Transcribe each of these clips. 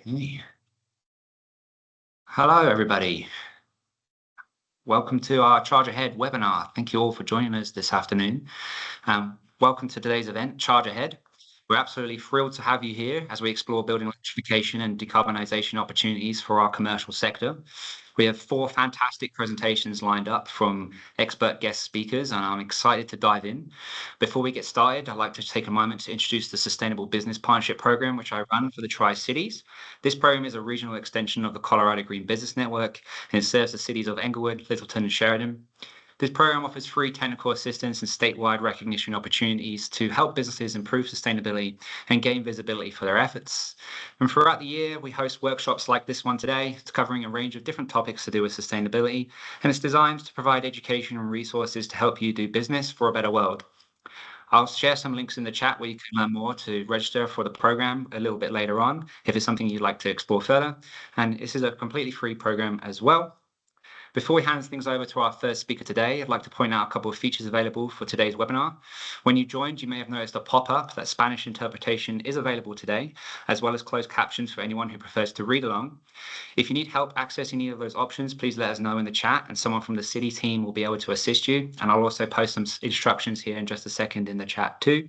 Okay. Hello, everybody. Welcome to our Charge Ahead webinar. Thank you all for joining us this afternoon. Welcome to today's event, Charge Ahead. We're absolutely thrilled to have you here as we explore building electrification and decarbonisation opportunities for our commercial sector. We have 4 fantastic presentations lined up from expert guest speakers, and I'm excited to dive in. Before we get started, I'd like to take a moment to introduce the Sustainable Business Partnership Program, which I run for the Tri-Cities. This program is a regional extension of the Colorado Green Business Network, and it serves the cities of Englewood, Littleton, and Sheridan. This program offers free technical assistance and statewide recognition opportunities to help businesses improve sustainability and gain visibility for their efforts. And throughout the year, we host workshops like this one today, covering a range of different topics to do with sustainability, and it's designed to provide education and resources to help you do business for a better world. I'll share some links in the chat where you can learn more to register for the program a little bit later on, if it's something you'd like to explore further. And this is a completely free program as well. Before we hand things over to our first speaker today, I'd like to point out a couple of features available for today's webinar. When you joined, you may have noticed a pop-up that Spanish interpretation is available today, as well as closed captions for anyone who prefers to read along. If you need help accessing either of those options, please let us know in the chat, and someone from the City team will be able to assist you. And I'll also post some instructions here in just a second in the chat too.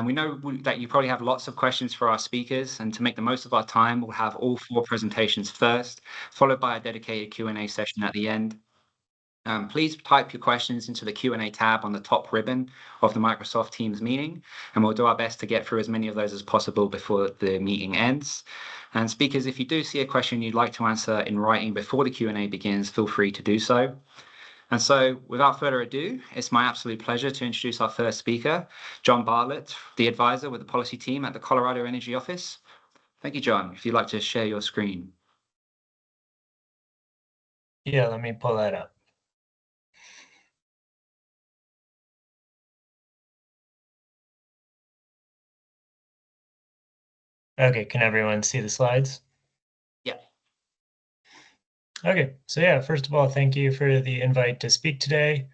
We know that you probably have lots of questions for our speakers, and to make the most of our time, we'll have all 4 presentations first, followed by a dedicated Q&A session at the end. Please type your questions into the Q&A tab on the top ribbon of the Microsoft Teams meeting, and we'll do our best to get through as many of those as possible before the meeting ends. And speakers, if you do see a question you'd like to answer in writing before the Q&A begins, feel free to do so. And so, without further ado, it's my absolute pleasure to introduce our first speaker, John Bartlett, the advisor with the policy team at the Colorado Energy Office. Thank you, John. If you'd like to share your screen. Yeah, let me pull that up. Okay, can everyone see the slides? Yeah. Okay, so yeah, first of all, thank you for the invite to speak today.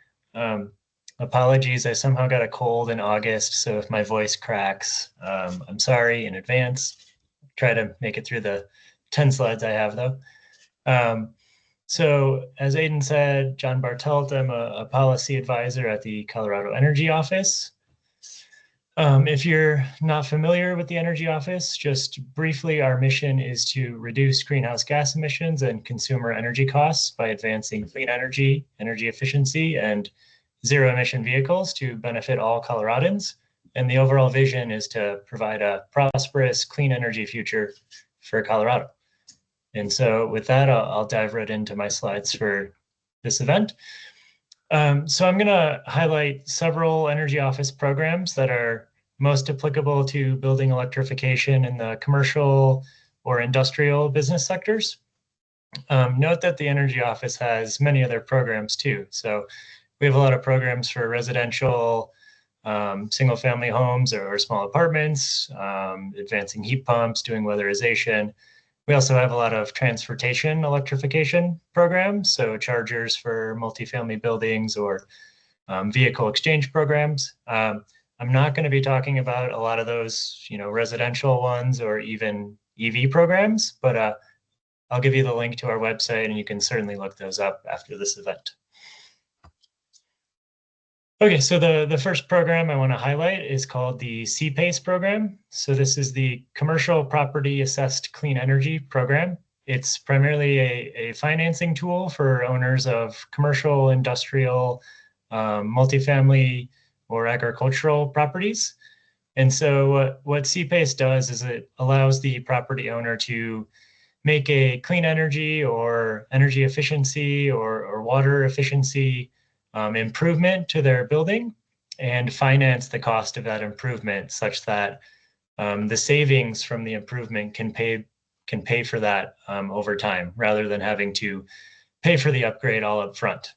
Apologies, I somehow got a cold in August, so if my voice cracks, I'm sorry in advance. Try to make it through the 10 slides I have though. So as Aidan said, John Bartelt, I'm a policy advisor at the Colorado Energy Office. If you're not familiar with the Energy Office, just briefly, our mission is to reduce greenhouse gas emissions and consumer energy costs by advancing clean energy, energy efficiency, and zero emission vehicles to benefit all Coloradans. And the overall vision is to provide a prosperous, clean energy future for Colorado. And so with that, I'll dive right into my slides for this event. So I'm going to highlight several Energy Office programs that are most applicable to building electrification in the commercial or industrial business sectors. Note that the Energy Office has many other programs too. So we have a lot of programs for residential, single-family homes or small apartments, advancing heat pumps, doing weatherization. We also have a lot of transportation electrification programs, so chargers for multifamily buildings or vehicle exchange programs. I'm not going to be talking about a lot of those, residential ones or even EV programs, but I'll give you the link to our website and you can certainly look those up after this event. Okay, so the first program I want to highlight is called the CPACE program. So this is the Commercial Property Assessed Clean Energy Program. It's primarily a financing tool for owners of commercial, industrial, multifamily, or agricultural properties. And so what CPACE does is it allows the property owner to make a clean energy or energy efficiency or water efficiency improvement to their building and finance the cost of that improvement such that the savings from the improvement can pay for that over time rather than having to pay for the upgrade all up front.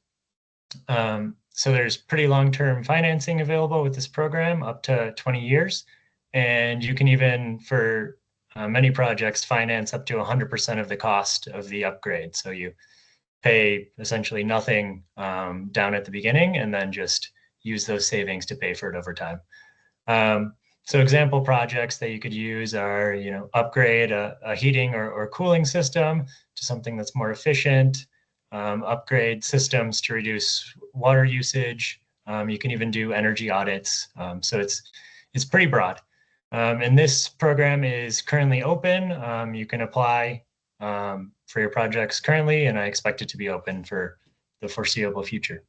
So there's pretty long-term financing available with this program up to 20 years. And you can even, for many projects, finance up to 100% of the cost of the upgrade. So you pay essentially nothing down at the beginning and then just use those savings to pay for it over time. So example projects that you could use are, upgrade a heating or cooling system to something that's more efficient, upgrade systems to reduce water usage. You can even do energy audits. So it's pretty broad. And this program is currently open. You can apply for your projects currently, and I expect it to be open for the foreseeable future.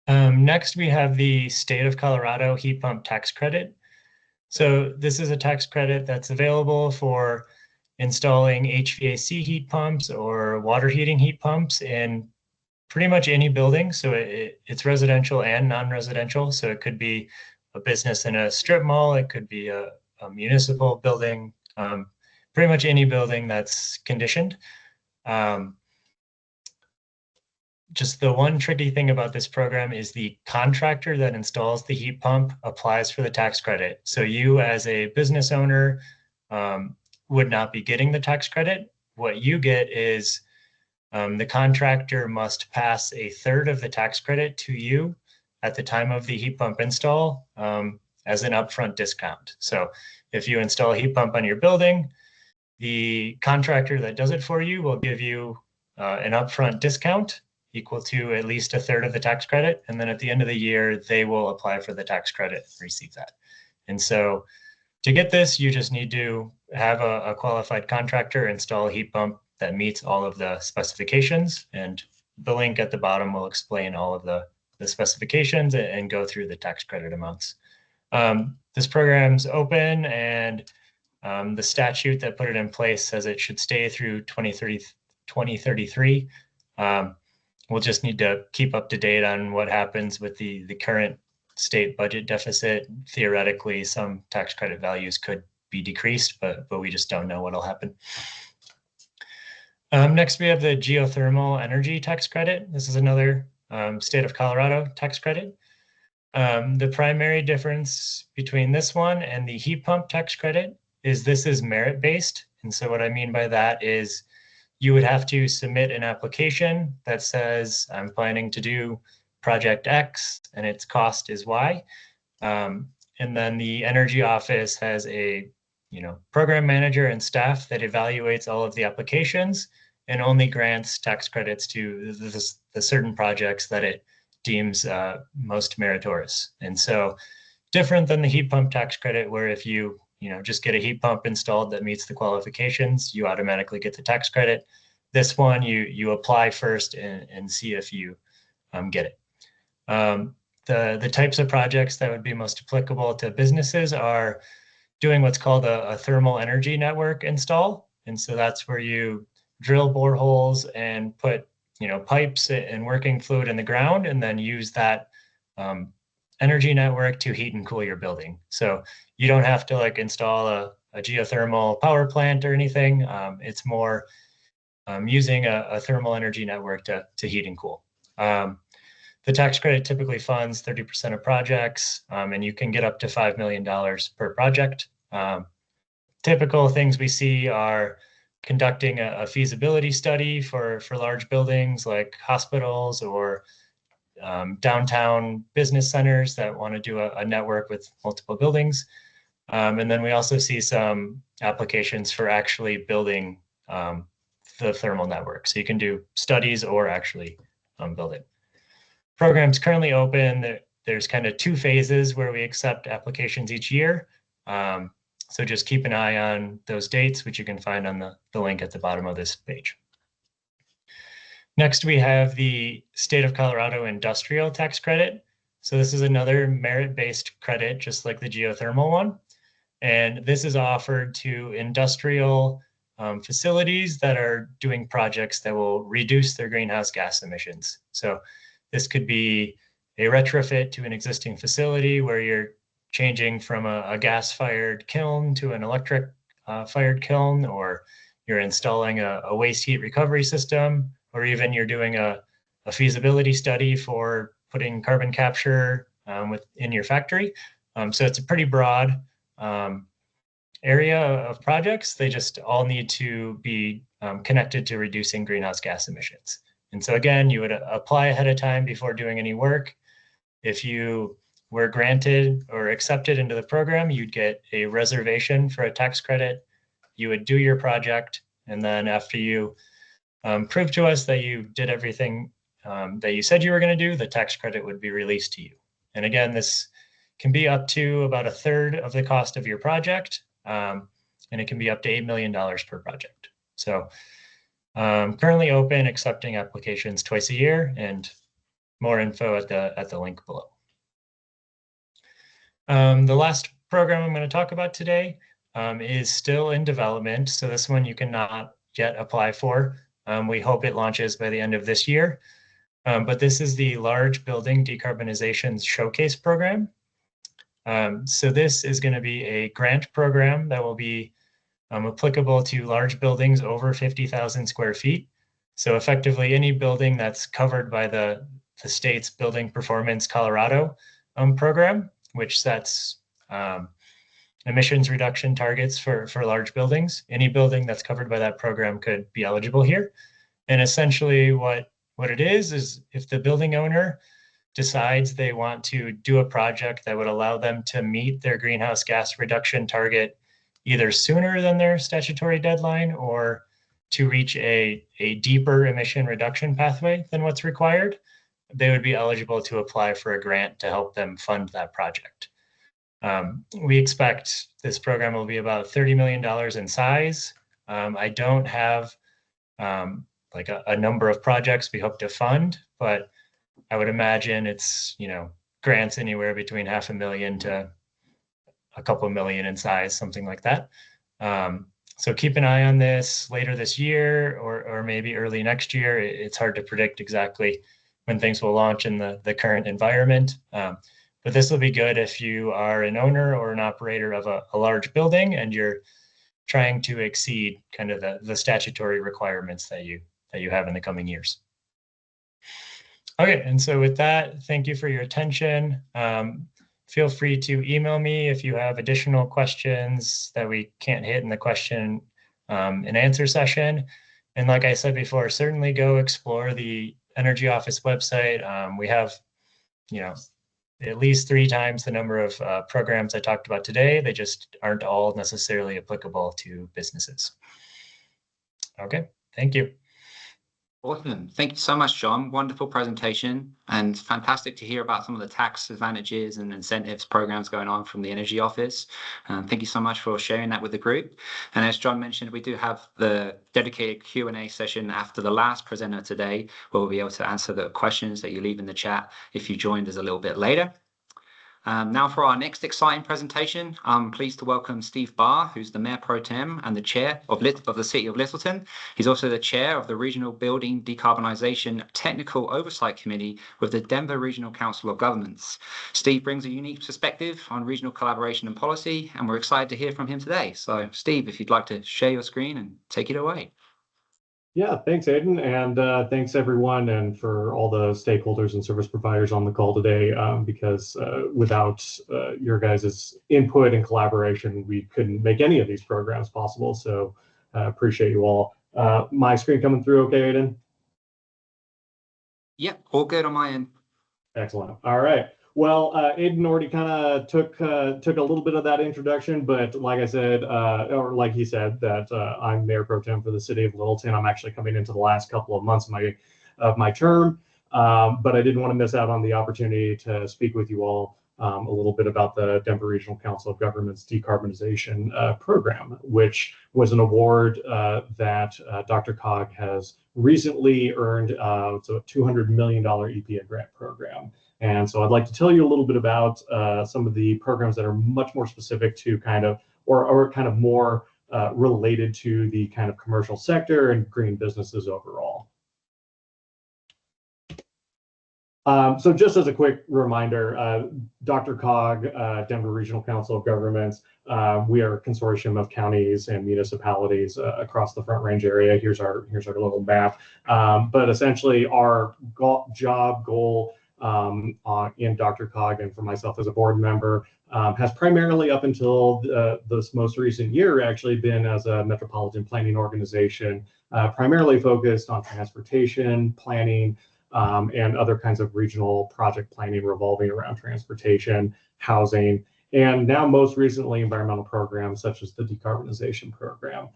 Next, we have the State of Colorado Heat Pump Tax Credit. So this is a tax credit that's available for installing HVAC heat pumps or water heating heat pumps in pretty much any building. So it's residential and non-residential. So it could be a business in a strip mall. It could be a municipal building, pretty much any building that's conditioned. Just the one tricky thing about this program is the contractor that installs the heat pump applies for the tax credit. So you as a business owner would not be getting the tax credit. What you get is the contractor must pass a third of the tax credit to you at the time of the heat pump install as an upfront discount. So if you install a heat pump on your building, the contractor that does it for you will give you an upfront discount equal to at least a third of the tax credit. And then at the end of the year, they will apply for the tax credit and receive that. And so to get this, you just need to have a qualified contractor install a heat pump that meets all of the specifications. And the link at the bottom will explain all of the specifications and go through the tax credit amounts. This program's open, and the statute that put it in place says it should stay through 2033. We'll just need to keep up to date on what happens with the current state budget deficit. Theoretically, some tax credit values could be decreased, but we just don't know what'll happen. Next, we have the geothermal energy tax credit. This is another state of Colorado tax credit. The primary difference between this one and the heat pump tax credit is this is merit-based. And so what I mean by that is you would have to submit an application that says, I'm planning to do project X and its cost is Y. And then the energy office has a program manager and staff that evaluates all of the applications and only grants tax credits to the certain projects that it deems most meritorious. And so different than the heat pump tax credit, where if you just get a heat pump installed that meets the qualifications, you automatically get the tax credit. This one, you apply first and see if you get it. The types of projects that would be most applicable to businesses are doing what's called a thermal energy network install. And so that's where you drill boreholes and put pipes and working fluid in the ground, and then use that energy network to heat and cool your building. So you don't have to install a geothermal power plant or anything. It's more using a thermal energy network to heat and cool. The tax credit typically funds 30% of projects, and you can get up to $5 million per project. Typical things we see are conducting a feasibility study for large buildings like hospitals or downtown business centers that want to do a network with multiple buildings. And then we also see some applications for actually building the thermal network. So you can do studies or actually build it. Program's currently open. There's kind of two phases where we accept applications each year. So just keep an eye on those dates, which you can find on the link at the bottom of this page. Next, we have the State of Colorado Industrial Tax Credit. So this is another merit-based credit, just like the geothermal one. And this is offered to industrial facilities that are doing projects that will reduce their greenhouse gas emissions. So this could be a retrofit to an existing facility where you're changing from a gas-fired kiln to an electric fired kiln, or you're installing a waste heat recovery system, or even you're doing a feasibility study for putting carbon capture in your factory. So it's a pretty broad area of projects. They just all need to be connected to reducing greenhouse gas emissions. And so again, you would apply ahead of time before doing any work. If you were granted or accepted into the program, you'd get a reservation for a tax credit. You would do your project, and then after you prove to us that you did everything that you said you were going to do, the tax credit would be released to you. And again, this can be up to about a third of the cost of your project, and it can be up to $8 million per project. So currently open, accepting applications twice a year, and more info at the link below. The last program I'm going to talk about today is still in development. So this one you cannot yet apply for. We hope it launches by the end of this year. But this is the Large Building Decarbonization Showcase Program. So this is going to be a grant program that will be applicable to large buildings over 50,000 square feet. So effectively any building that's covered by the state's Building Performance Colorado program, which sets emissions reduction targets for large buildings. Any building that's covered by that program could be eligible here. And essentially what it is if the building owner decides they want to do a project that would allow them to meet their greenhouse gas reduction target either sooner than their statutory deadline or to reach a deeper emission reduction pathway than what's required, they would be eligible to apply for a grant to help them fund that project. We expect this program will be about $30 million in size. I don't have like a number of projects we hope to fund, but I would imagine it's, grants anywhere between $500,000 to a couple million in size, something like that. So keep an eye on this later this year or maybe early next year. It's hard to predict exactly when things will launch in the current environment. But this will be good if you are an owner or an operator of a large building and you're trying to exceed kind of the statutory requirements that you have in the coming years. Okay, and so with that, thank you for your attention. Feel free to email me if you have additional questions that we can't hit in the question and answer session. And like I said before, certainly go explore the Energy Office website. We have, at least 3 times the number of programs I talked about today. They just aren't all necessarily applicable to businesses. Okay, thank you. Awesome. Thank you so much, John. Wonderful presentation and fantastic to hear about some of the tax advantages and incentives programs going on from the Energy Office. Thank you so much for sharing that with the group. And as John mentioned, we do have the dedicated Q&A session after the last presenter today, where we'll be able to answer the questions that you leave in the chat if you joined us a little bit later. Now for our next exciting presentation, I'm pleased to welcome Steve Barr, who's the Mayor Pro Tem and the Chair of the City of Littleton. He's also the Chair of the Regional Building Decarbonization Technical Oversight Committee with the Denver Regional Council of Governments. Steve brings a unique perspective on regional collaboration and policy, and we're excited to hear from him today. So Steve, if you'd like to share your screen and take it away. Yeah, thanks, Aiden, and thanks everyone, and for all the stakeholders and service providers on the call today, because without your guys' input and collaboration, we couldn't make any of these programs possible, so appreciate you all. My screen coming through okay, Aiden? Yep, all good on my end. Excellent. All right. Well, Aiden already kind of took a little bit of that introduction, but like I said, or like he said, that I'm Mayor Pro Tem for the City of Littleton. I'm actually coming into the last couple of months of my term, but I didn't want to miss out on the opportunity to speak with you all a little bit about the Denver Regional Council of Governments Decarbonization Program, which was an award that DRCOG has recently earned. It's a $200 million EPA grant program. And so I'd like to tell you a little bit about some of the programs that are much more specific to kind of, or kind of more related to the kind of commercial sector and green businesses overall. So just as a quick reminder, DRCOG, Denver Regional Council of Governments, we are a consortium of counties and municipalities across the Front Range area. Here's our little map. But essentially our job goal in DRCOG, and for myself as a board member, has primarily up until this most recent year actually been as a metropolitan planning organization, primarily focused on transportation, planning, and other kinds of regional project planning revolving around transportation, housing, and now most recently environmental programs such as the decarbonization program.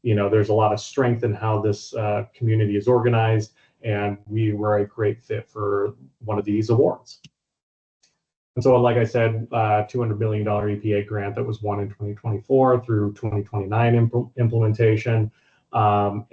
There's a lot of strength in how this community is organized, and we were a great fit for one of these awards. And so, like I said, $200 million EPA grant that was won in 2024 through 2029 implementation. The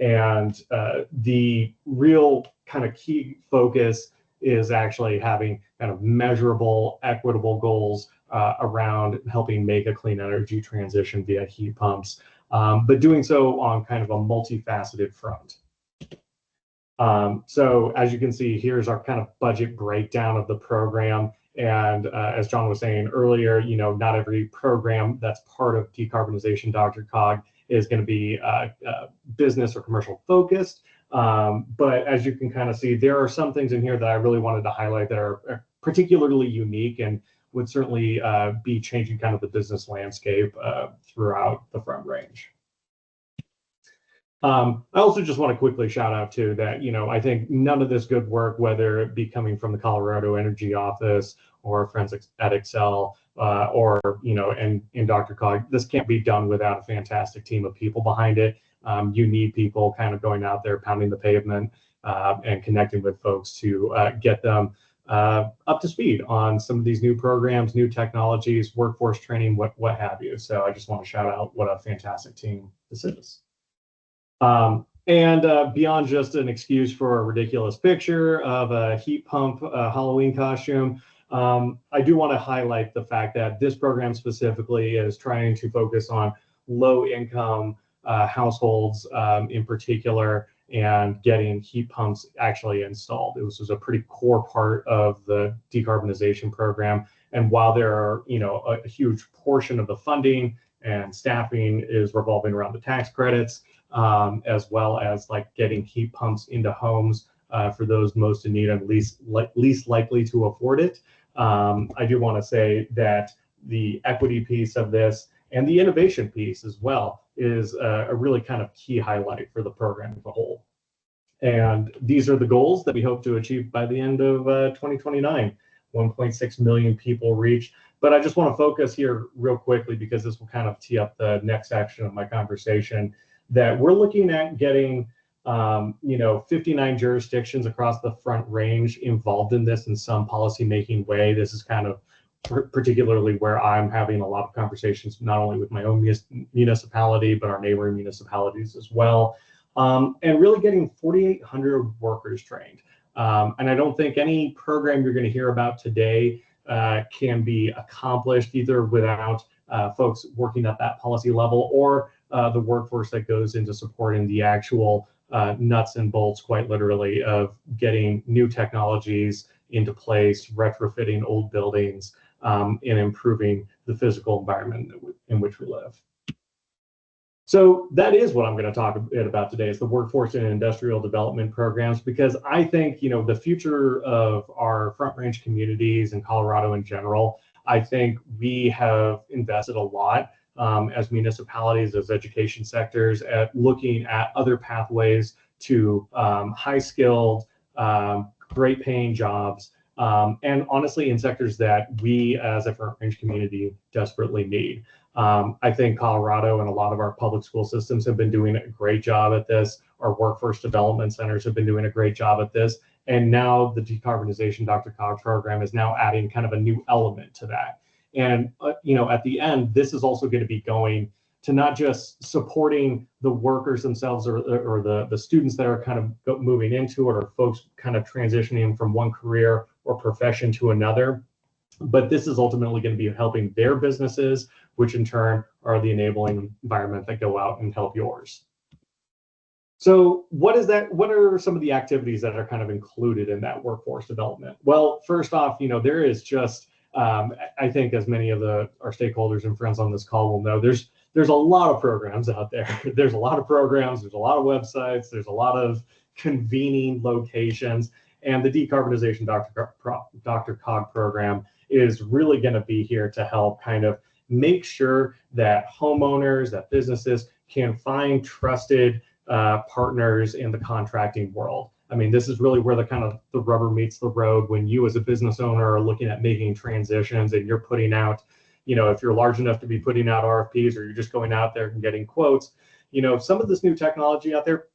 real kind of key focus is actually having kind of measurable, equitable goals around helping make a clean energy transition via heat pumps, but doing so on kind of a multifaceted front. So as you can see, here's our kind of budget breakdown of the program. And as John was saying earlier, not every program that's part of decarbonization DRCOG is going to be business or commercial focused. But as you can kind of see, there are some things in here that I really wanted to highlight that are particularly unique and would certainly be changing kind of the business landscape throughout the Front Range. I also just want to quickly shout out too that, I think none of this good work, whether it be coming from the Colorado Energy Office or friends at Excel or, in DRCOG, this can't be done without a fantastic team of people behind it. You need people kind of going out there, pounding the pavement and connecting with folks to get them up to speed on some of these new programs, new technologies, workforce training, what have you. So I just want to shout out what a fantastic team this is. Beyond just an excuse for a ridiculous picture of a heat pump Halloween costume, I do want to highlight the fact that this program specifically is trying to focus on low-income households in particular, and getting heat pumps actually installed. This was a pretty core part of the decarbonization program. And while there are, a huge portion of the funding and staffing is revolving around the tax credits, as well as like getting heat pumps into homes for those most in need and least likely to afford it. I do want to say that the equity piece of this and the innovation piece as well is a really kind of key highlight for the program as a whole. And these are the goals that we hope to achieve by the end of 2029. 1.6 million people reached. But I just want to focus here real quickly because this will kind of tee up the next section of my conversation, that we're looking at getting 59 jurisdictions across the Front Range involved in this in some policymaking way. This is kind of particularly where I'm having a lot of conversations, not only with my own municipality, but our neighboring municipalities as well. And really getting 4,800 workers trained. And I don't think any program you're going to hear about today can be accomplished either without folks working at that policy level or the workforce that goes into supporting the actual nuts and bolts, quite literally, of getting new technologies into place, retrofitting old buildings, and improving the physical environment in which we live. So that is what I'm going to talk a bit about today, is the workforce and industrial development programs, because I think, the future of our Front Range communities and Colorado in general, I think we have invested a lot as municipalities, as education sectors, at looking at other pathways to high-skilled, great-paying jobs, and honestly in sectors that we as a Front Range community desperately need. I think Colorado and a lot of our public school systems have been doing a great job at this. Our workforce development centers have been doing a great job at this. And now the decarbonization DRCOG program is now adding kind of a new element to that. And, at the end, this is also going to be going to not just supporting the workers themselves or the students that are kind of moving into it, or folks kind of transitioning from one career or profession to another, but this is ultimately going to be helping their businesses, which in turn are the enabling environment that go out and help yours. So what is that? What are some of the activities that are kind of included in that workforce development? Well, first off, there is just, I think as many of our stakeholders and friends on this call will know, there's a lot of programs out there. There's a lot of programs, there's a lot of websites, there's a lot of convening locations, and the decarbonization DRCOG program is really going to be here to help kind of make sure that homeowners, that businesses can find trusted partners in the contracting world. I mean, this is really where the kind of the rubber meets the road when you as a business owner are looking at making transitions and you're putting out, if you're large enough to be putting out RFPs or you're just going out there and getting quotes, some of this new technology out there,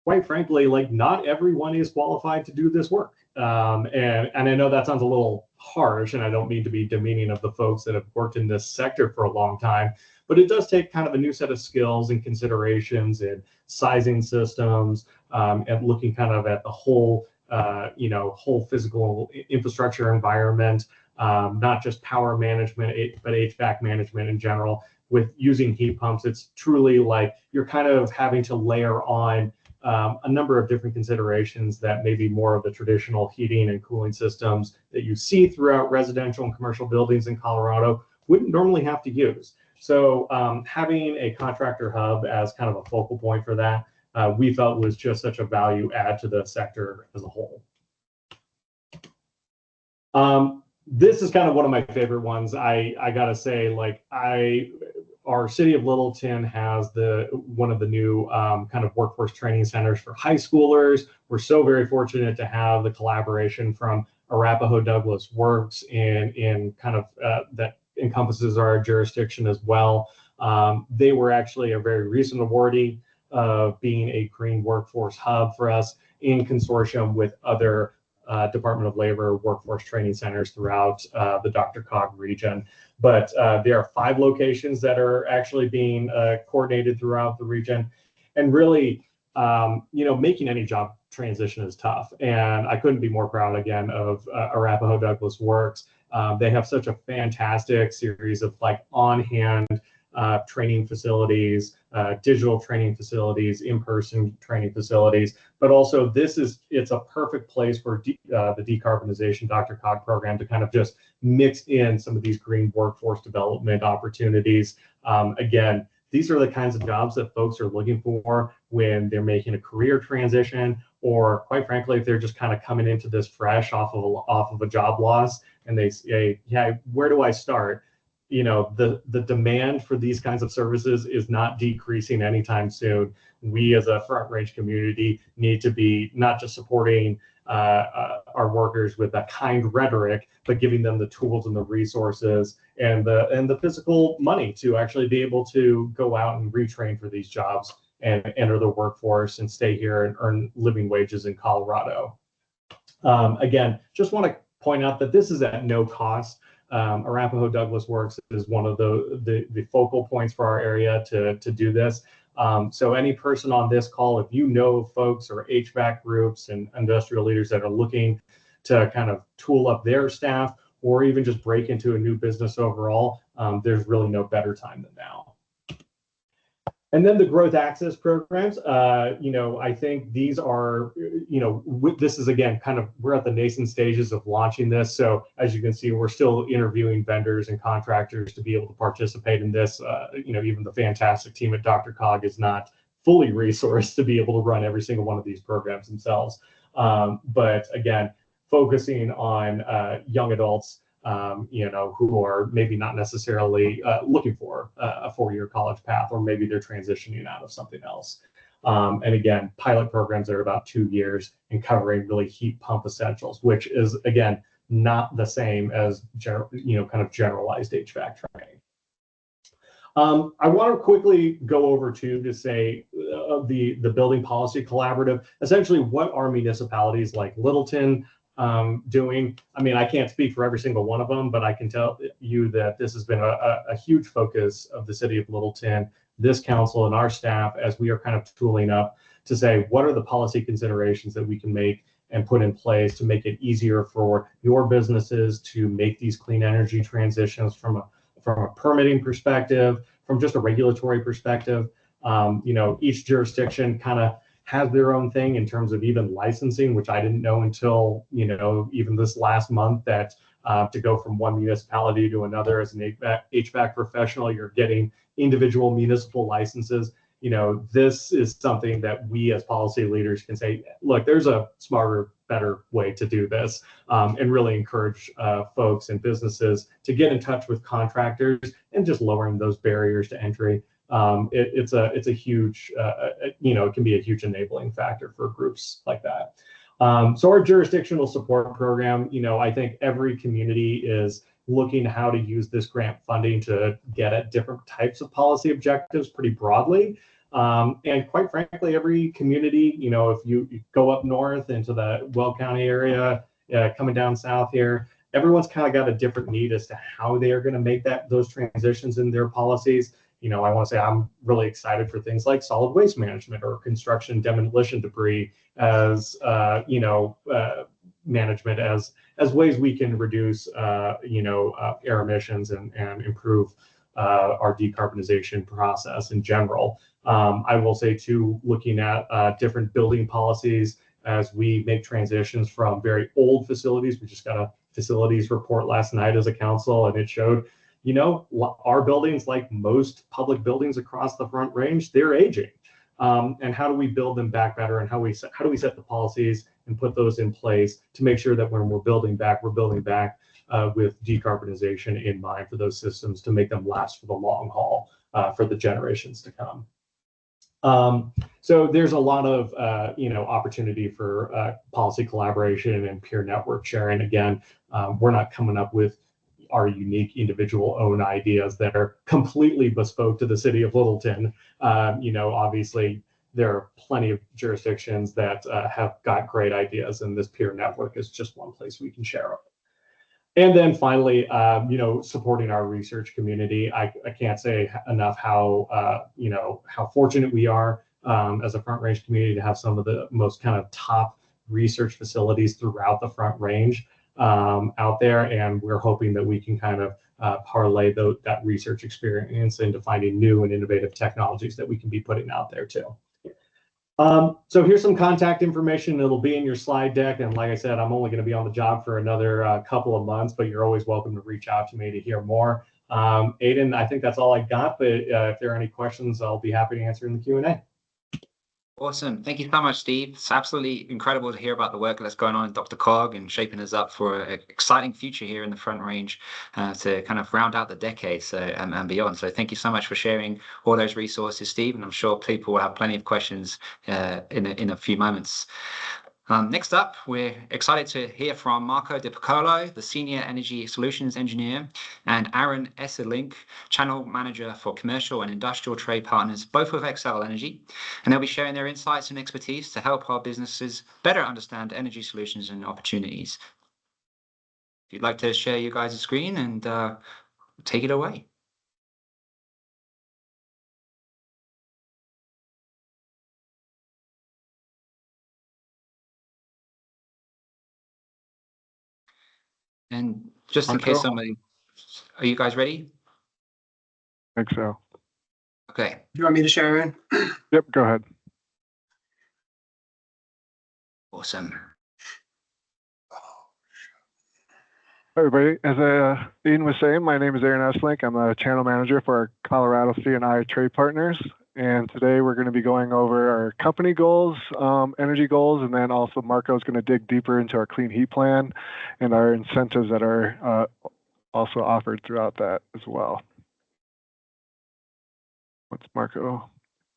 quite frankly, like not everyone is qualified to do this work. And I know that sounds a little harsh, and I don't mean to be demeaning of the folks that have worked in this sector for a long time, but it does take kind of a new set of skills and considerations and sizing systems, and looking kind of at the whole, whole physical infrastructure environment, not just power management, but HVAC management in general. With using heat pumps, it's truly like you're kind of having to layer on a number of different considerations that maybe more of the traditional heating and cooling systems that you see throughout residential and commercial buildings in Colorado wouldn't normally have to use. So having a contractor hub as kind of a focal point for that, we felt was just such a value add to the sector as a whole. This is kind of one of my favorite ones. I gotta say, like our city of Littleton has one of the new kind of workforce training centers for high schoolers. We're so very fortunate to have the collaboration from Arapahoe Douglas Works in kind of that encompasses our jurisdiction as well. They were actually a very recent awardee of being a green workforce hub for us in consortium with other Department of Labor workforce training centers throughout the DRCOG region. But there are 5 locations that are actually being coordinated throughout the region. And really, making any job transition is tough. And I couldn't be more proud again of Arapahoe Douglas Works. They have such a fantastic series of like on-hand training facilities, digital training facilities, in-person training facilities, but also it's a perfect place for the decarbonization DRCOG program to kind of just mix in some of these green workforce development opportunities. Again, these are the kinds of jobs that folks are looking for when they're making a career transition, or quite frankly, if they're just kind of coming into this fresh off of a job loss and they say, yeah, where do I start? The demand for these kinds of services is not decreasing anytime soon. We as a Front Range community need to be not just supporting our workers with a kind rhetoric, but giving them the tools and the resources and the physical money to actually be able to go out and retrain for these jobs and enter the workforce and stay here and earn living wages in Colorado. Again, just want to point out that this is at no cost. Arapahoe Douglas Works is one of the focal points for our area to do this. So any person on this call, if you know folks or HVAC groups and industrial leaders that are looking to kind of tool up their staff or even just break into a new business overall, there's really no better time than now. And then the growth access programs, I think these are, this is again, kind of, we're at the nascent stages of launching this. So as you can see, we're still interviewing vendors and contractors to be able to participate in this. Even the fantastic team at DRCOG is not fully resourced to be able to run every single one of these programs themselves. But again, focusing on young adults, who are maybe not necessarily looking for a 4-year college path, or maybe they're transitioning out of something else. And again, pilot programs are about 2 years and covering really heat pump essentials, which is, again, not the same as kind of generalized HVAC training. I want to quickly go over to say the Building Policy Collaborative. Essentially, what are municipalities like Littleton doing? I mean, I can't speak for every single one of them, but I can tell you that this has been a huge focus of the city of Littleton, this council, and our staff as we are kind of tooling up to say, what are the policy considerations that we can make and put in place to make it easier for your businesses to make these clean energy transitions from a permitting perspective, from just a regulatory perspective. Each jurisdiction kind of has their own thing in terms of even licensing, which I didn't know until, even this last month, that to go from one municipality to another as an HVAC professional, you're getting individual municipal licenses. This is something that we as policy leaders can say, look, there's a smarter, better way to do this, and really encourage folks and businesses to get in touch with contractors and just lowering those barriers to entry. it's a huge, it can be a huge enabling factor for groups like that. So our jurisdictional support program, I think every community is looking how to use this grant funding to get at different types of policy objectives pretty broadly. And quite frankly, every community, if you go up north into the Weld County area, coming down south here, everyone's kind of got a different need as to how they are going to make those transitions in their policies. I want to say I'm really excited for things like solid waste management or construction demolition debris as management as ways we can reduce air emissions and improve our decarbonization process in general. I will say too, looking at different building policies as we make transitions from very old facilities. We just got a facilities report last night as a council, and it showed, our buildings, like most public buildings across the Front Range, they're aging. And how do we build them back better? And how do we set the policies and put those in place to make sure that when we're building back with decarbonization in mind for those systems to make them last for the long haul for the generations to come. So there's a lot of opportunity for policy collaboration and peer network sharing. Again, we're not coming up with our unique individual own ideas that are completely bespoke to the city of Littleton. Obviously there are plenty of jurisdictions that have got great ideas, and this peer network is just one place we can share them. And then finally, supporting our research community. I can't say enough how fortunate we are as a Front Range community to have some of the most kind of top research facilities throughout the Front Range out there, and we're hoping that we can kind of parlay that research experience into finding new and innovative technologies that we can be putting out there too. So here's some contact information. It'll be in your slide deck, and like I said, I'm only going to be on the job for another couple of months, but you're always welcome to reach out to me to hear more. Aiden, I think that's all I got, but if there are any questions, I'll be happy to answer in the Q&A. Awesome. Thank you so much, Steve. It's absolutely incredible to hear about the work that's going on in Dr. Cog and shaping us up for an exciting future here in the Front Range to kind of round out the decade and beyond. So thank you so much for sharing all those resources, Steve, and I'm sure people will have plenty of questions in a few moments. Next up, we're excited to hear from Marco Di Piccolo, the Senior Energy Solutions Engineer, and Aaron Esselink, Channel Manager for Commercial and Industrial Trade Partners, both with Xcel Energy. And they'll be sharing their insights and expertise to help our businesses better understand energy solutions and opportunities. If you'd like to share your guys' screen and take it away. And just in case somebody, are you guys ready? I think so. Okay. Do you want me to share in? Yep, go ahead. Awesome. Hi, everybody. As Ian was saying, my name is Aaron Esselink. I'm a channel manager for our Colorado C&I Trade Partners. And today we're going to be going over our company goals, energy goals, and then also Marco is going to dig deeper into our clean heat plan and our incentives that are also offered throughout that as well. Once Marco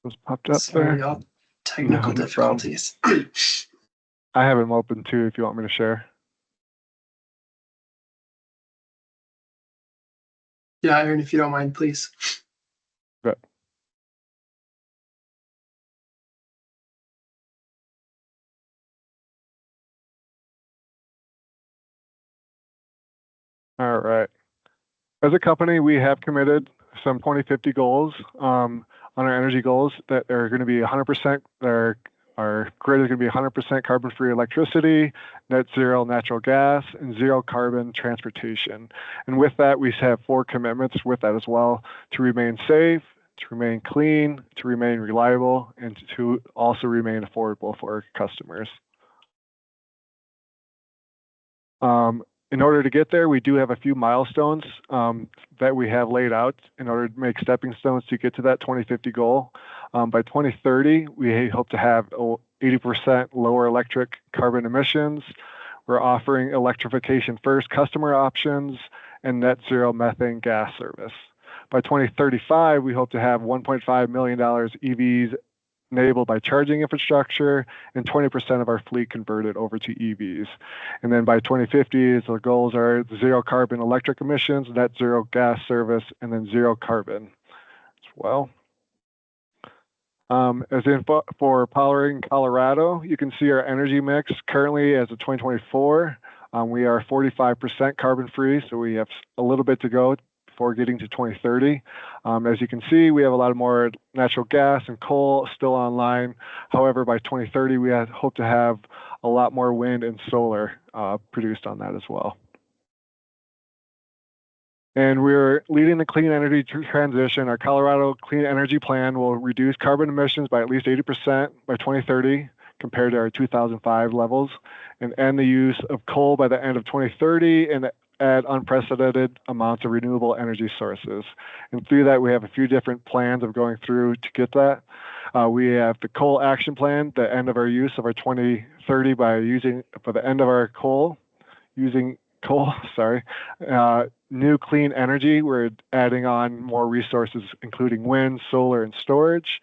was popped up there. All technical difficulties. I have him open too if you want me to share. Yeah, Aaron, if you don't mind, please. Good. All right. As a company, we have committed some 2050 goals on our energy goals that are going to be 100%. Our grid is going to be 100% carbon-free electricity, net zero natural gas, and zero carbon transportation. And with that, we have 4 commitments with that as well: to remain safe, to remain clean, to remain reliable, and to also remain affordable for our customers. In order to get there, we do have a few milestones that we have laid out in order to make stepping stones to get to that 2050 goal. By 2030, we hope to have 80% lower electric carbon emissions. We're offering electrification first customer options and net zero methane gas service. By 2035, we hope to have $1.5 million EVs enabled by charging infrastructure and 20% of our fleet converted over to EVs. And then by 2050, the goals are zero carbon electric emissions, net zero gas service, and then zero carbon as well. As info for powering Colorado, you can see our energy mix currently as of 2024. We are 45% carbon free, so we have a little bit to go before getting to 2030. As you can see, we have a lot more natural gas and coal still online. However, by 2030, we hope to have a lot more wind and solar produced on that as well. And we're leading the clean energy transition. Our Colorado Clean Energy Plan will reduce carbon emissions by at least 80% by 2030 compared to our 2005 levels, and end the use of coal by the end of 2030 and add unprecedented amounts of renewable energy sources. And through that, we have a few different plans of going through to get that. We have the coal action plan, the end of our use of our 2030 by using, for the end of our coal, using coal, sorry. New clean energy, we're adding on more resources, including wind, solar, and storage.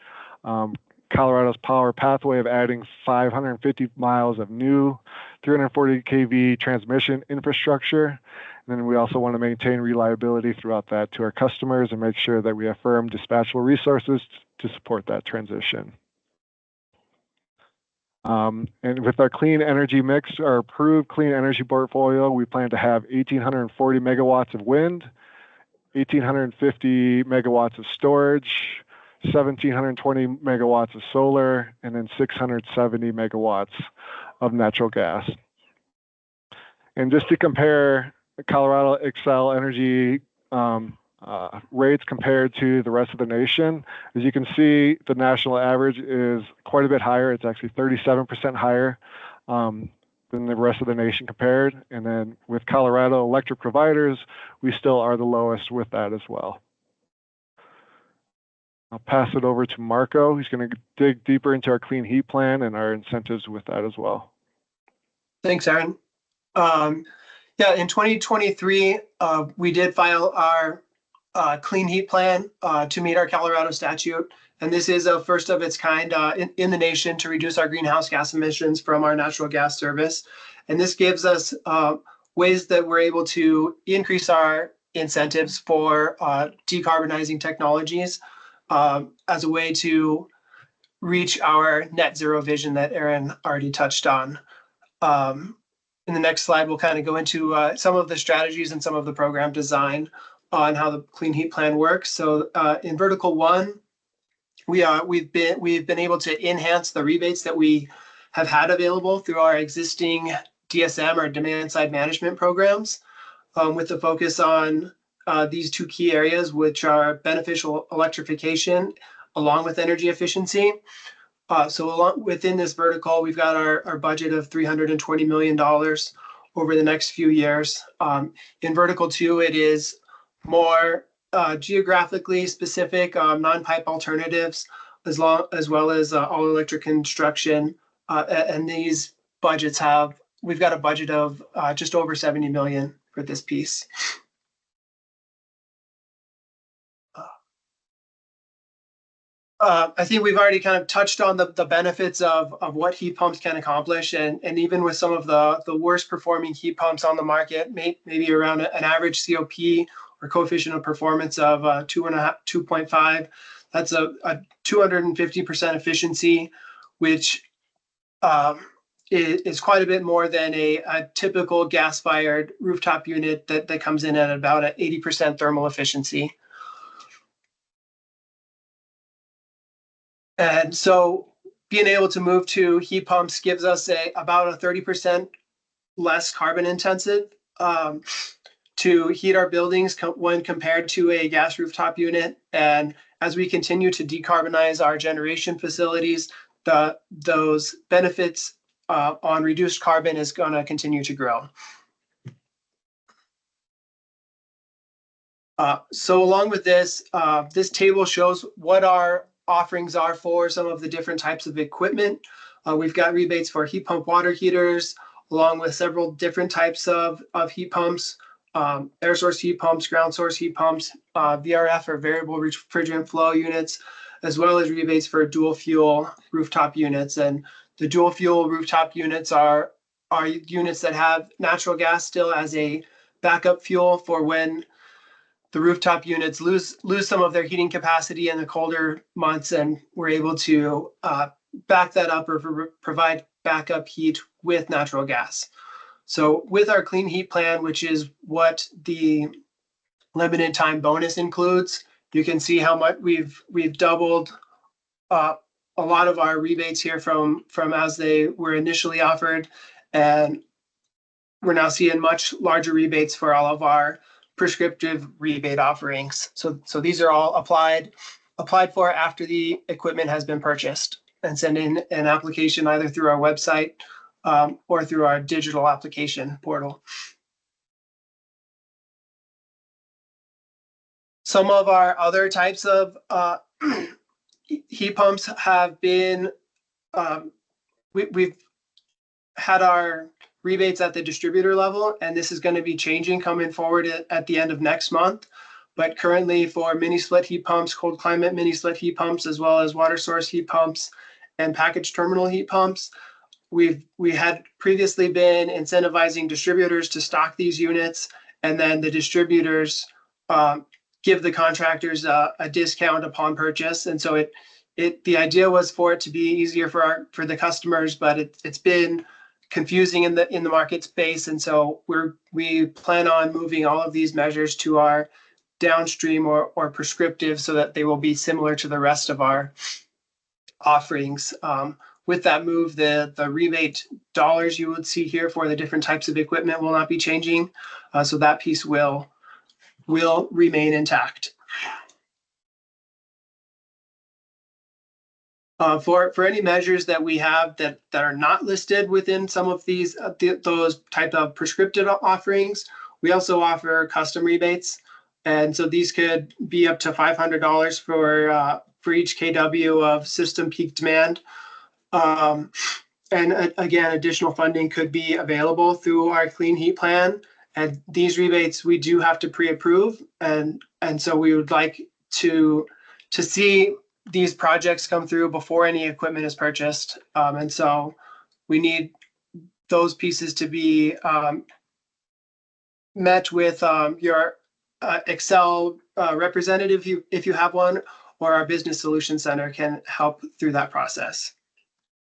Colorado's power pathway of adding 550 miles of new 340 kV transmission infrastructure. And then we also want to maintain reliability throughout that to our customers and make sure that we have firm dispatchable resources to support that transition. And with our clean energy mix, our approved clean energy portfolio, we plan to have 1,840 megawatts of wind, 1,850 megawatts of storage, 1,720 megawatts of solar, and then 670 megawatts of natural gas. And just to compare Colorado Xcel Energy rates compared to the rest of the nation, as you can see, the national average is quite a bit higher. It's actually 37% higher than the rest of the nation compared. And then with Colorado electric providers, we still are the lowest with that as well. I'll pass it over to Marco. He's going to dig deeper into our clean heat plan and our incentives with that as well. Thanks, Aaron. Yeah, in 2023, we did file our clean heat plan to meet our Colorado statute. And this is a first of its kind in the nation to reduce our greenhouse gas emissions from our natural gas service. And this gives us ways that we're able to increase our incentives for decarbonizing technologies as a way to reach our net zero vision that Aaron already touched on. In the next slide, we'll kind of go into some of the strategies and some of the program design on how the clean heat plan works. So in vertical one, we've been able to enhance the rebates that we have had available through our existing DSM or demand side management programs, with the focus on these two key areas, which are beneficial electrification along with energy efficiency. So within this vertical, we've got our budget of $320 million over the next few years. In vertical two, it is more geographically specific non-pipe alternatives, as well as all electric construction. And these budgets we've got a budget of just over 70 million for this piece. I think we've already kind of touched on the benefits of what heat pumps can accomplish, and even with some of the worst performing heat pumps on the market, maybe around an average COP or coefficient of performance of 2.5, that's a 250% efficiency, which is quite a bit more than a typical gas-fired rooftop unit that comes in at about an 80% thermal efficiency. And so being able to move to heat pumps gives us about a 30% less carbon intensive to heat our buildings when compared to a gas rooftop unit. And as we continue to decarbonize our generation facilities, those benefits on reduced carbon is going to continue to grow. So along with this, this table shows what our offerings are for some of the different types of equipment. We've got rebates for heat pump water heaters, along with several different types of heat pumps, air source heat pumps, ground source heat pumps, VRF or variable refrigerant flow units, as well as rebates for dual fuel rooftop units. And the dual fuel rooftop units are units that have natural gas still as a backup fuel for when the rooftop units lose some of their heating capacity in the colder months, and we're able to back that up or provide backup heat with natural gas. So with our clean heat plan, which is what the limited time bonus includes, you can see how much we've doubled a lot of our rebates here from as they were initially offered, and we're now seeing much larger rebates for all of our prescriptive rebate offerings. So these are all applied for after the equipment has been purchased, and send in an application either through our website or through our digital application portal. Some of our other types of heat pumps have been, we've had our rebates at the distributor level, and this is going to be changing coming forward at the end of next month. But currently for mini split heat pumps, cold climate mini split heat pumps, as well as water source heat pumps and package terminal heat pumps, we had previously been incentivizing distributors to stock these units, and then the distributors give the contractors a discount upon purchase. And so the idea was for it to be easier for the customers, but it's been confusing in the market space. And so we plan on moving all of these measures to our downstream or prescriptive, so that they will be similar to the rest of our offerings. With that move, the rebate dollars you would see here for the different types of equipment will not be changing. So that piece will remain intact. For any measures that we have that are not listed within some of these those type of prescriptive offerings, we also offer custom rebates, and so these could be up to $500 for each kW of system peak demand. And again, additional funding could be available through our clean heat plan. And these rebates we do have to pre-approve, and so we would like to see these projects come through before any equipment is purchased. And so we need those pieces to be met with your Excel representative if you have one, or our Business Solution Center can help through that process.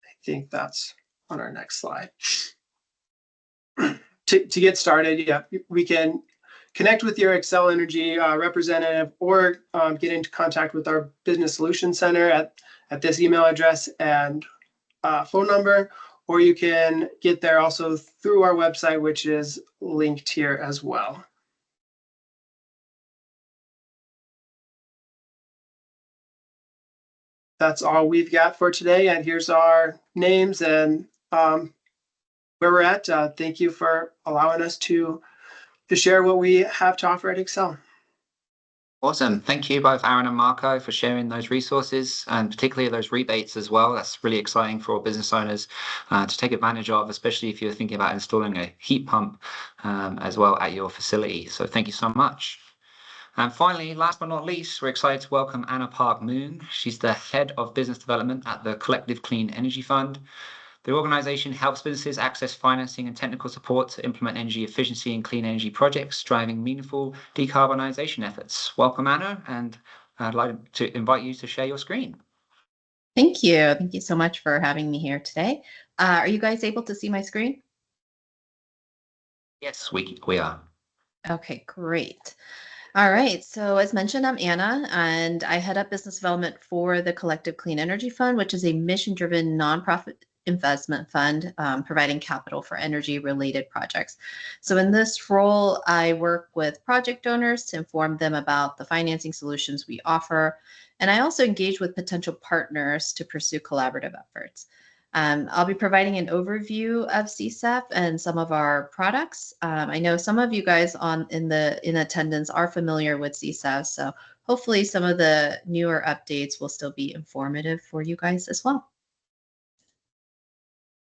I think that's on our next slide. To get started, yeah, we can connect with your Xcel Energy representative, or get into contact with our Business Solution Center at this email address and phone number, or you can get there also through our website, which is linked here as well. That's all we've got for today, and here's our names and where we're at. Thank you for allowing us to share what we have to offer at Xcel. Awesome. Thank you both, Aaron and Marco, for sharing those resources, and particularly those rebates as well. That's really exciting for all business owners to take advantage of, especially if you're thinking about installing a heat pump as well at your facility. So thank you so much. And finally, last but not least, we're excited to welcome Anna Park-Moon. She's the Head of Business Development at the Collective Clean Energy Fund. The organization helps businesses access financing and technical support to implement energy efficiency and clean energy projects, driving meaningful decarbonization efforts. Welcome, Anna, and I'd like to invite you to share your screen. Thank you. Thank you so much for having me here today. Are you guys able to see my screen? Yes, we are. Okay, great. All right. So as mentioned, I'm Anna, and I head up business development for the Collective Clean Energy Fund, which is a mission-driven nonprofit investment fund providing capital for energy-related projects. So in this role, I work with project owners to inform them about the financing solutions we offer, and I also engage with potential partners to pursue collaborative efforts. I'll be providing an overview of CSEF and some of our products. I know some of you guys in attendance are familiar with CSEF, so hopefully some of the newer updates will still be informative for you guys as well.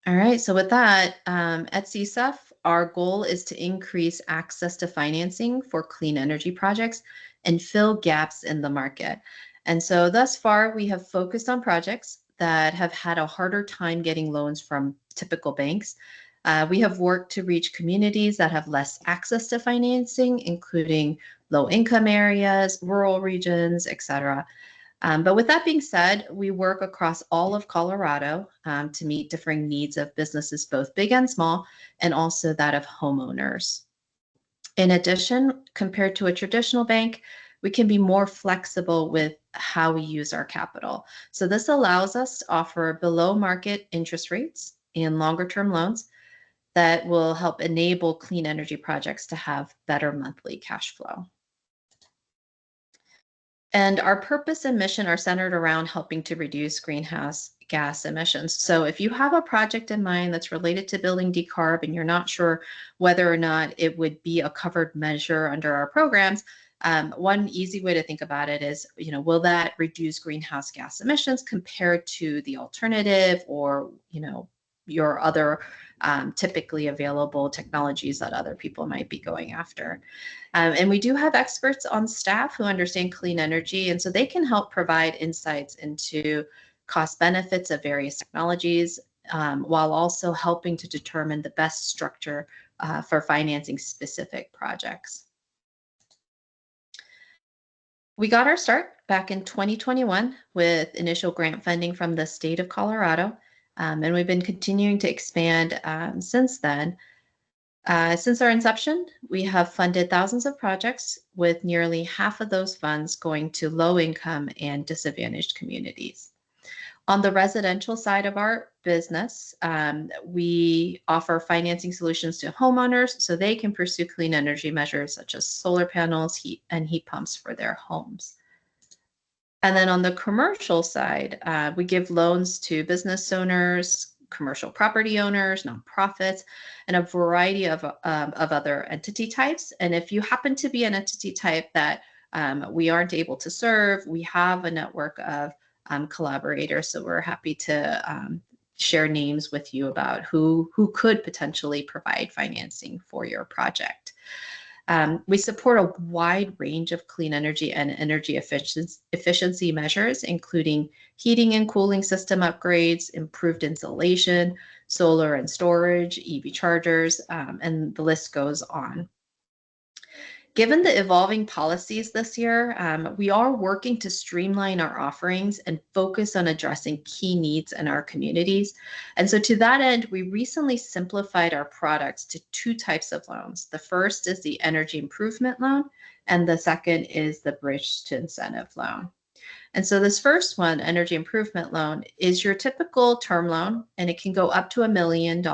All right, so with that, at CSEF, our goal is to increase access to financing for clean energy projects and fill gaps in the market. And so thus far, we have focused on projects that have had a harder time getting loans from typical banks. We have worked to reach communities that have less access to financing, including low-income areas, rural regions, etc. But with that being said, we work across all of Colorado to meet differing needs of businesses, both big and small, and also that of homeowners. In addition, compared to a traditional bank, we can be more flexible with how we use our capital. So this allows us to offer below market interest rates and longer term loans that will help enable clean energy projects to have better monthly cash flow. And our purpose and mission are centered around helping to reduce greenhouse gas emissions. So if you have a project in mind that's related to building decarb and you're not sure whether or not it would be a covered measure under our programs, one easy way to think about it is, will that reduce greenhouse gas emissions compared to the alternative or, your other typically available technologies that other people might be going after. And we do have experts on staff who understand clean energy, and so they can help provide insights into cost benefits of various technologies, while also helping to determine the best structure for financing specific projects. We got our start back in 2021 with initial grant funding from the state of Colorado, and we've been continuing to expand since then. Since our inception, we have funded thousands of projects, with nearly half of those funds going to low-income and disadvantaged communities. On the residential side of our business, we offer financing solutions to homeowners so they can pursue clean energy measures such as solar panels, heat pumps for their homes. And then on the commercial side, we give loans to business owners, commercial property owners, nonprofits, and a variety of other entity types. And if you happen to be an entity type that we aren't able to serve, we have a network of collaborators. So we're happy to share names with you about who could potentially provide financing for your project. We support a wide range of clean energy and energy efficiency measures, including heating and cooling system upgrades, improved insulation, solar and storage, EV chargers, and the list goes on. Given the evolving policies this year, we are working to streamline our offerings and focus on addressing key needs in our communities. And so to that end, we recently simplified our products to two types of loans. The first is the energy improvement loan, and the second is the bridge to incentive loan. And so this first one, energy improvement loan, is your typical term loan, and it can go up to $1 million.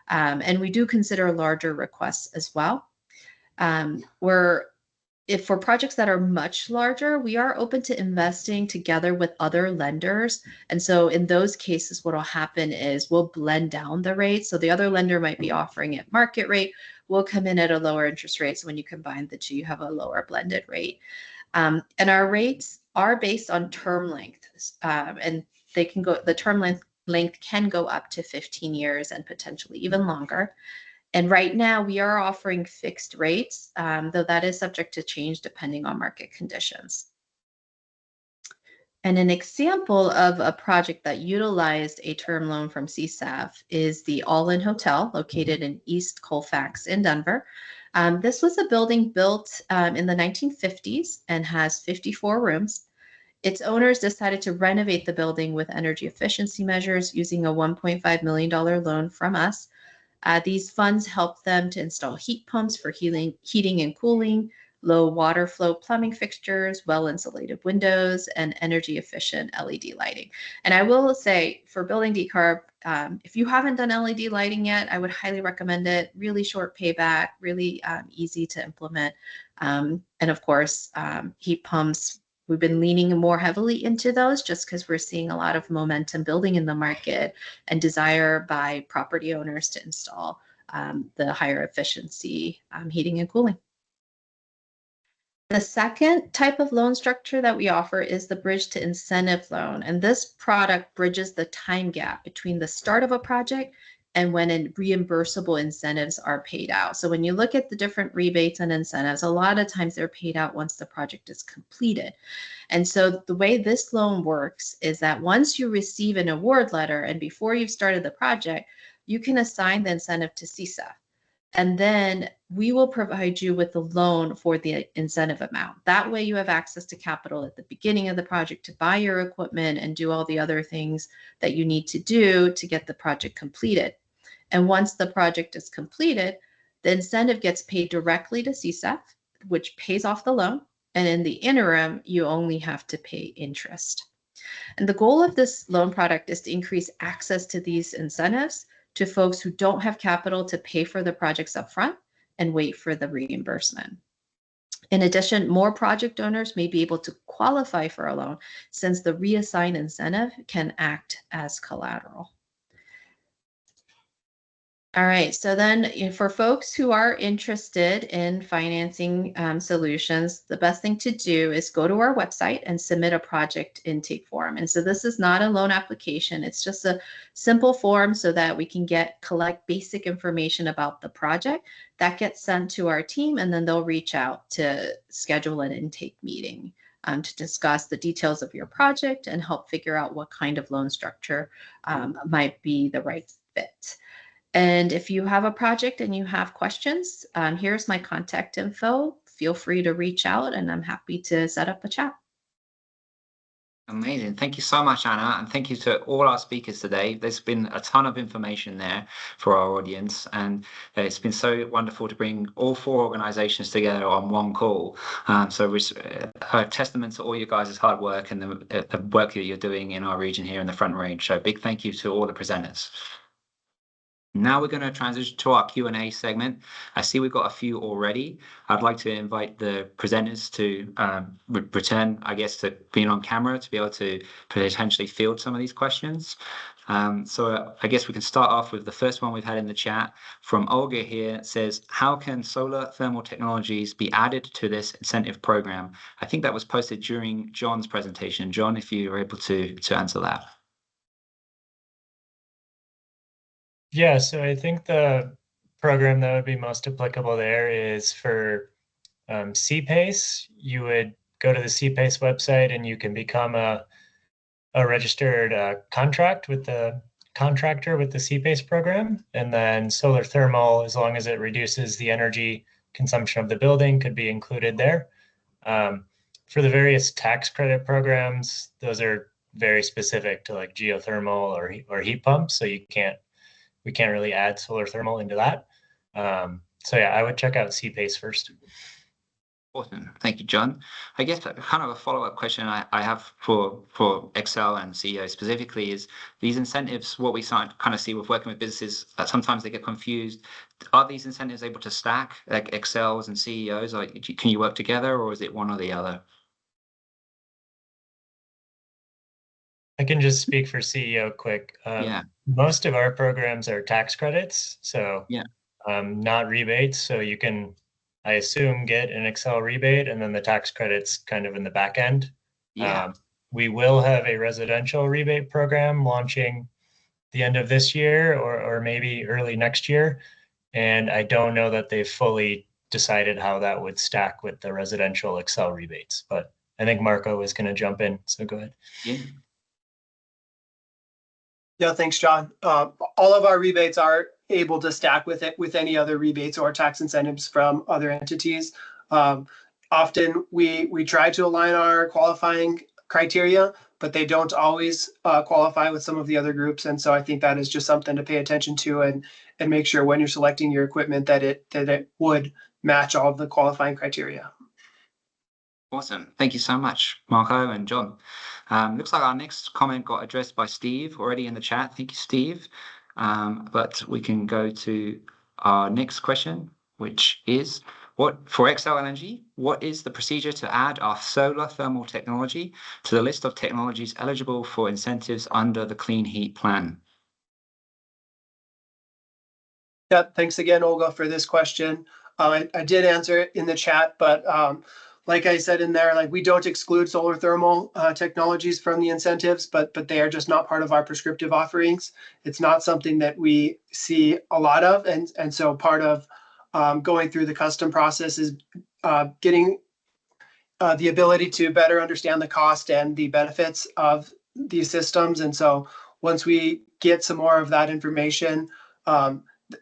And we do consider larger requests as well. If for projects that are much larger, we are open to investing together with other lenders. And so in those cases, what will happen is we'll blend down the rate. So the other lender might be offering at market rate. We'll come in at a lower interest rate. So when you combine the two, you have a lower blended rate. And our rates are based on term length. And they can go, the term length can go up to 15 years and potentially even longer. And right now we are offering fixed rates, though that is subject to change depending on market conditions. And an example of a project that utilized a term loan from CSAF is the All-In Hotel located in East Colfax in Denver. This was a building built in the 1950s and has 54 rooms. Its owners decided to renovate the building with energy efficiency measures using a $1.5 million loan from us. These funds help them to install heat pumps for heating and cooling, low water flow plumbing fixtures, well-insulated windows, and energy-efficient LED lighting. And I will say, for building decarb, if you haven't done LED lighting yet, I would highly recommend it. Really short payback, really easy to implement. And of course, heat pumps. We've been leaning more heavily into those just because we're seeing a lot of momentum building in the market and desire by property owners to install the higher efficiency heating and cooling. The second type of loan structure that we offer is the bridge to incentive loan. And this product bridges the time gap between the start of a project and when reimbursable incentives are paid out. So when you look at the different rebates and incentives, a lot of times they're paid out once the project is completed. And so the way this loan works is that once you receive an award letter and before you've started the project, you can assign the incentive to CSAF. And then we will provide you with the loan for the incentive amount. That way you have access to capital at the beginning of the project to buy your equipment and do all the other things that you need to do to get the project completed. And once the project is completed, the incentive gets paid directly to CSAF, which pays off the loan. And in the interim, you only have to pay interest. And the goal of this loan product is to increase access to these incentives to folks who don't have capital to pay for the projects upfront and wait for the reimbursement. In addition, more project owners may be able to qualify for a loan since the reassigned incentive can act as collateral. All right, so then for folks who are interested in financing solutions, the best thing to do is go to our website and submit a project intake form. And so this is not a loan application. It's just a simple form so that we can collect basic information about the project. That gets sent to our team, and then they'll reach out to schedule an intake meeting to discuss the details of your project and help figure out what kind of loan structure might be the right fit. And if you have a project and you have questions, here's my contact info. Feel free to reach out and I'm happy to set up a chat. Amazing. Thank you so much, Anna. And thank you to all our speakers today. There's been a ton of information there for our audience. And it's been so wonderful to bring all 4 organizations together on one call. So it's a testament to all you guys' hard work and the work that you're doing in our region here in the Front Range. So big thank you to all the presenters. Now we're going to transition to our Q&A segment. I see we've got a few already. I'd like to invite the presenters to return, I guess, to being on camera to be able to potentially field some of these questions. So I guess we can start off with the first one we've had in the chat from Olga here. It says, how can solar thermal technologies be added to this incentive program? I think that was posted during John's presentation. John, if you were able to answer that. Yeah, so I think the program that would be most applicable there is for CPACE. You would go to the CPACE website and you can become a registered contractor with the CPACE program. And then solar thermal, as long as it reduces the energy consumption of the building, could be included there. For the various tax credit programs, those are very specific to like geothermal or heat pumps, so we can't really add solar thermal into that. So yeah, I would check out CPACE first. Awesome. Thank you, John. I guess kind of a follow-up question I have for Excel and CEO specifically is these incentives, what we kind of see with working with businesses, that sometimes they get confused. Are these incentives able to stack like Excels and CEOs? Like, can you work together or is it one or the other? I can just speak for CEO quick. Yeah. Most of our programs are tax credits, so yeah, not rebates. So you can, I assume, get an Excel rebate and then the tax credits kind of in the back end. Yeah. We will have a residential rebate program launching the end of this year or maybe early next year. And I don't know that they've fully decided how that would stack with the residential Excel rebates, but I think Marco is going to jump in. So go ahead. Yeah. Yeah, thanks, John. All of our rebates are able to stack with any other rebates or tax incentives from other entities. Often we try to align our qualifying criteria, but they don't always qualify with some of the other groups. And so I think that is just something to pay attention to and make sure when you're selecting your equipment that it would match all of the qualifying criteria. Awesome. Thank you so much, Marco and John. Looks like our next comment got addressed by Steve already in the chat. Thank you, Steve. But we can go to our next question, which is, for Excel LNG, what is the procedure to add our solar thermal technology to the list of technologies eligible for incentives under the Clean Heat Plan? Yeah, thanks again, Olga, for this question. I did answer it in the chat, but like I said in there, like we don't exclude solar thermal technologies from the incentives, but they are just not part of our prescriptive offerings. It's not something that we see a lot of, and so part of going through the custom process is getting the ability to better understand the cost and the benefits of these systems. And so once we get some more of that information,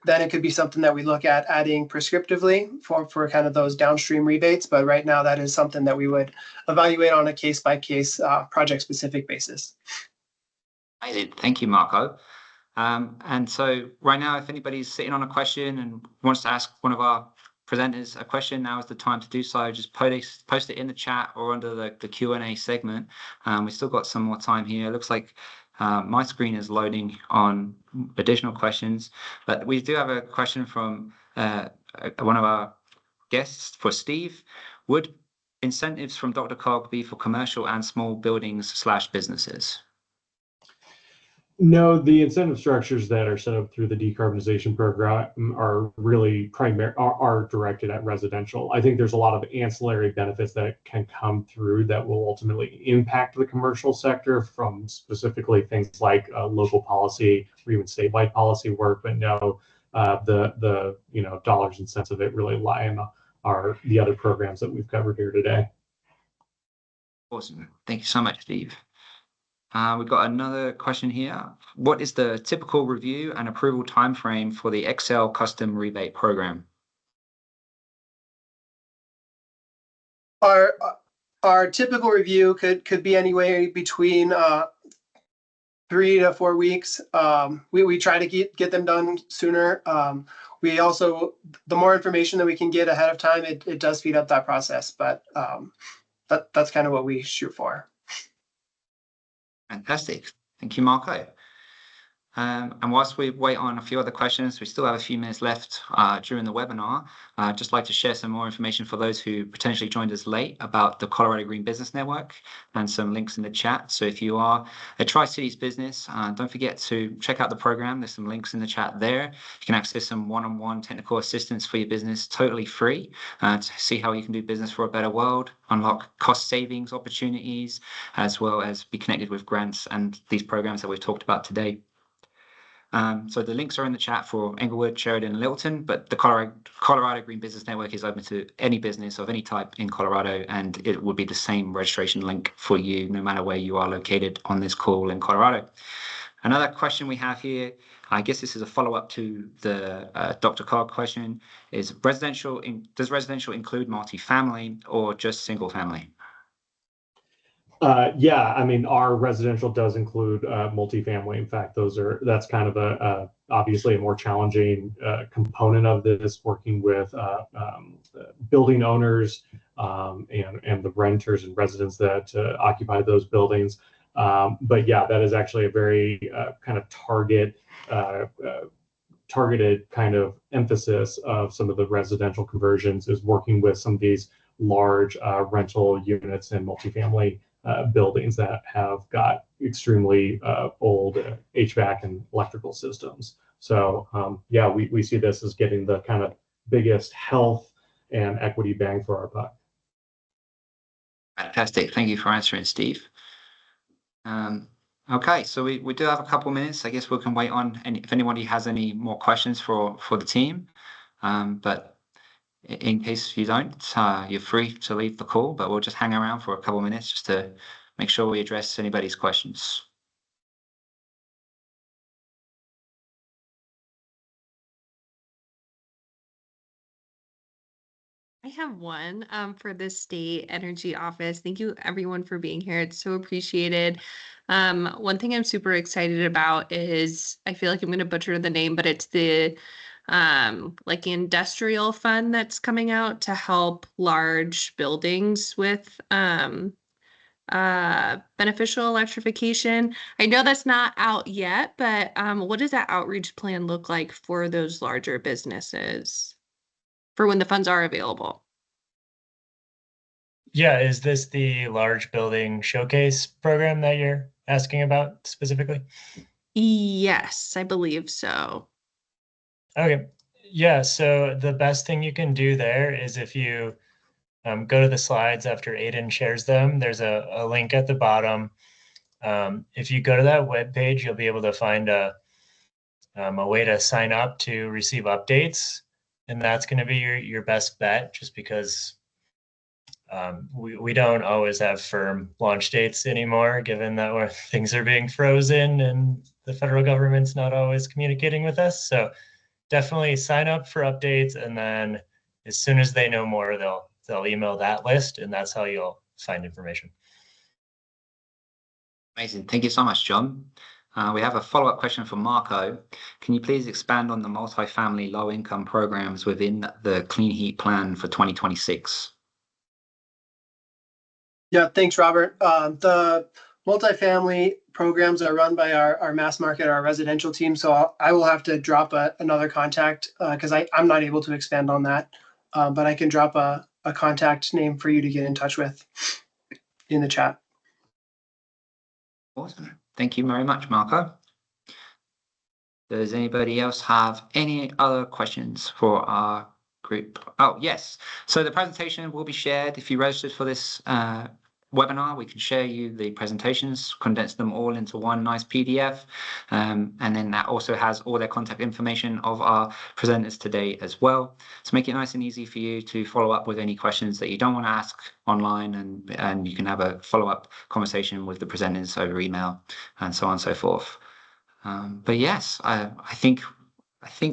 then it could be something that we look at adding prescriptively for kind of those downstream rebates. But right now, that is something that we would evaluate on a case-by-case project-specific basis. Thank you, Marco. And so right now, if anybody's sitting on a question and wants to ask one of our presenters a question, now is the time to do so. Just post it in the chat or under the Q&A segment. We've still got some more time here. It looks like my screen is loading on additional questions, but we do have a question from one of our guests for Steve. Would incentives from Dr. Cog be for commercial and small buildings/businesses? No, the incentive structures that are set up through the decarbonization program are really are directed at residential. I think there's a lot of ancillary benefits that can come through that will ultimately impact the commercial sector, from specifically things like local policy or even statewide policy work. But no, the dollars and cents of it really lie in the other programs that we've covered here today. Awesome. Thank you so much, Steve. We've got another question here. What is the typical review and approval timeframe for the Excel custom rebate program? Our typical review could be anywhere between 3 to 4 weeks. We try to get them done sooner. We also, the more information that we can get ahead of time, it does speed up that process. But that's kind of what we shoot for. Fantastic. Thank you, Marco. And whilst we wait on a few other questions, we still have a few minutes left during the webinar. I'd just like to share some more information for those who potentially joined us late about the Colorado Green Business Network and some links in the chat. So if you are a Tri-Cities business, don't forget to check out the program. There's some links in the chat there. You can access some one-on-one technical assistance for your business totally free to see how you can do business for a better world, unlock cost savings opportunities, as well as be connected with grants and these programs that we've talked about today. So the links are in the chat for Englewood, Sheridan, and Littleton, but the Colorado Green Business Network is open to any business of any type in Colorado, and it would be the same registration link for you no matter where you are located on this call in Colorado. Another question we have here, I guess this is a follow-up to the Dr. Cog question, is does residential include multifamily or just single family? Yeah, I mean, our residential does include multifamily. In fact, that's kind of obviously a more challenging component of this, working with building owners and the renters and residents that occupy those buildings. But yeah, that is actually a very kind of targeted kind of emphasis of some of the residential conversions, is working with some of these large rental units and multifamily buildings that have got extremely old HVAC and electrical systems. So yeah, we see this as getting the kind of biggest health and equity bang for our buck. Fantastic. Thank you for answering, Steve. Okay, so we do have a couple minutes. I guess we can wait on if anybody has any more questions for the team. But in case you don't, you're free to leave the call, but we'll just hang around for a couple minutes just to make sure we address anybody's questions. I have one for the state energy office. Thank you everyone for being here. It's so appreciated. One thing I'm super excited about is, I feel like I'm going to butcher the name, but it's the like industrial fund that's coming out to help large buildings with beneficial electrification. I know that's not out yet, but what does that outreach plan look like for those larger businesses for when the funds are available? Yeah, is this the large building showcase program that you're asking about specifically? Yes, I believe so. Okay. Yeah, so the best thing you can do there is if you go to the slides after Aiden shares them. There's a link at the bottom. If you go to that webpage, you'll be able to find a way to sign up to receive updates. And that's going to be your best bet, just because we don't always have firm launch dates anymore, given that things are being frozen and the federal government's not always communicating with us. So definitely sign up for updates, and then as soon as they know more, they'll email that list, and that's how you'll find information. Amazing. Thank you so much, John. We have a follow-up question from Marco. Can you please expand on the multifamily low-income programs within the Clean Heat Plan for 2026? Yeah, thanks, Robert. The multifamily programs are run by our mass market, our residential team. So I will have to drop another contact because I'm not able to expand on that. But I can drop a contact name for you to get in touch with in the chat. Awesome. Thank you very much, Marco. Does anybody else have any other questions for our group? Oh, yes. So the presentation will be shared. If you registered for this webinar, we can share you the presentations, condense them all into one nice PDF. And then that also has all their contact information of our presenters today as well. To make it nice and easy for you to follow up with any questions that you don't want to ask online, and you can have a follow-up conversation with the presenters over email and so on and so forth. But yes, I think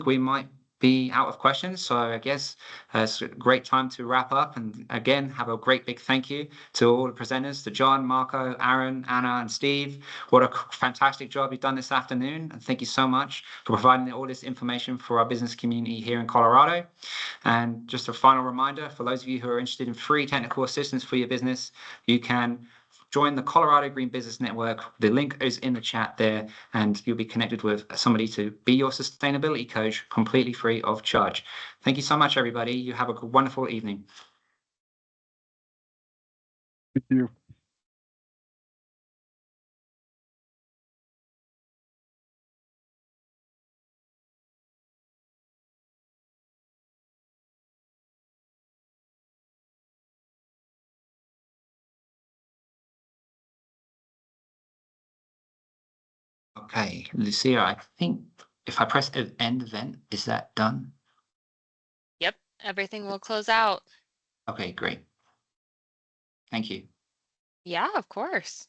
we might be out of questions. So I guess it's a great time to wrap up. And again, have a great big thank you to all the presenters, to John, Marco, Aaron, Anna, and Steve. What a fantastic job you've done this afternoon. And thank you so much for providing all this information for our business community here in Colorado. And just a final reminder, for those of you who are interested in free technical assistance for your business, you can join the Colorado Green Business Network. The link is in the chat there, and you'll be connected with somebody to be your sustainability coach completely free of charge. Thank you so much, everybody. You have a wonderful evening. Thank you. Okay, Lucia, I think if I press end event, is that done? Yep, everything will close out. Okay, great. Thank you. Yeah, of course.